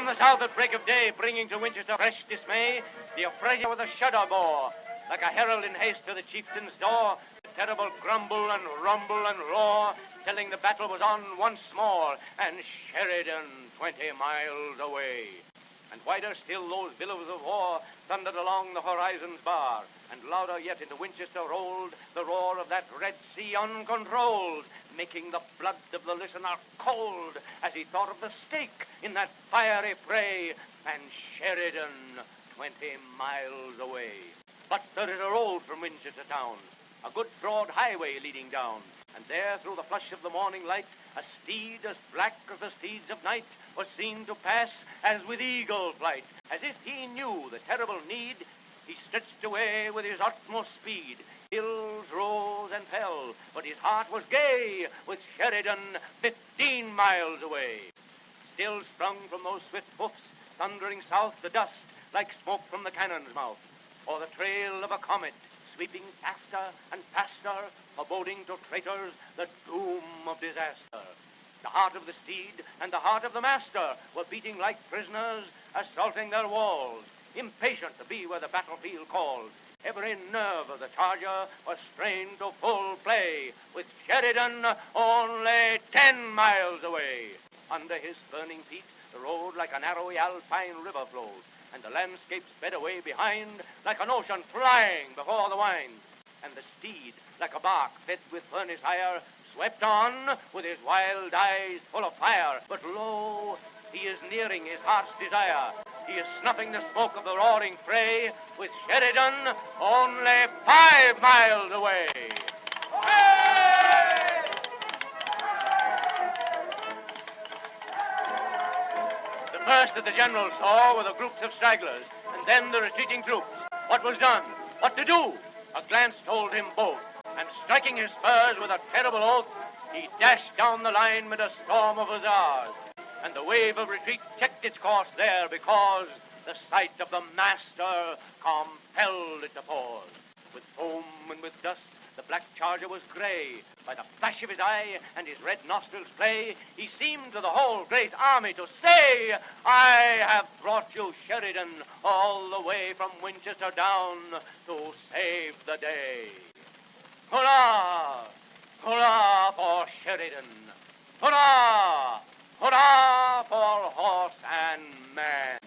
the south at break of day, bringing to Winchester fresh dismay, the affray with a shudder bore, like a herald in haste to the chieftain's door, the terrible grumble and rumble and roar, telling the battle was on once more, and Sheridan 20 miles away. And wider still those billows of war thundered along the horizon's bar, and louder yet into Winchester rolled the roar of that Red Sea uncontrolled, making the blood of the listener cold as he thought of the stake in that fiery fray, and Sheridan 20 miles away. But there is a road from Winchester town, a good broad highway leading down, and there through the flush of the morning light, a steed as black as the steeds of night was seen to pass as with eagle flight. As if he knew the terrible need, he stretched away with his utmost speed. Hills rose and fell, but his heart was gay with Sheridan 15 miles away. Still sprung from those swift hoofs, thundering south the dust like smoke from the cannon's mouth, or the trail of a comet sweeping faster and faster, foreboding to traitors the doom of disaster. The heart of the steed and the heart of the master were beating like prisoners, assaulting their walls, impatient to be where the battlefield calls. Every nerve of the charger was strained to full play, with Sheridan only 10 miles away. Under his burning feet, the road like an arrowy alpine river flowed, and the landscape sped away behind like an ocean flying before the wind. And the steed, like a bark fed with furnace ire, swept on with his wild eyes full of fire. But lo, he is nearing his heart's desire. He is snuffing the smoke of the roaring fray, with Sheridan only 5 miles away. The first that the general saw were the groups of stragglers, and then the retreating troops. What was done? What to do? A glance told him both, and striking his spurs with a terrible oath, he dashed down the line mid a storm of hussars. And the wave of retreat checked its course there, because the sight of the master compelled it to pause. With foam and with dust, the black charger was gray. By the flash of his eye and his red nostrils play, he seemed to the whole great army to say, I have brought you, Sheridan, all the way from Winchester down to save the day. Hurrah! Hurrah for Sheridan! Hurrah! Hurrah for horse and man!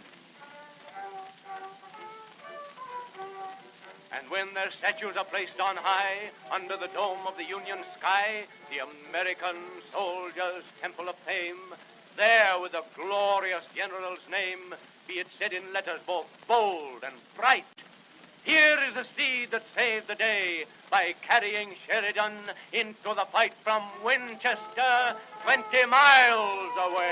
And when their statues are placed on high, under the dome of the Union sky, the American soldier's temple of fame, there with the glorious general's name, be it said in letters both bold and bright, here is the steed that saved the day by carrying Sheridan into the fight from Winchester 20 miles away.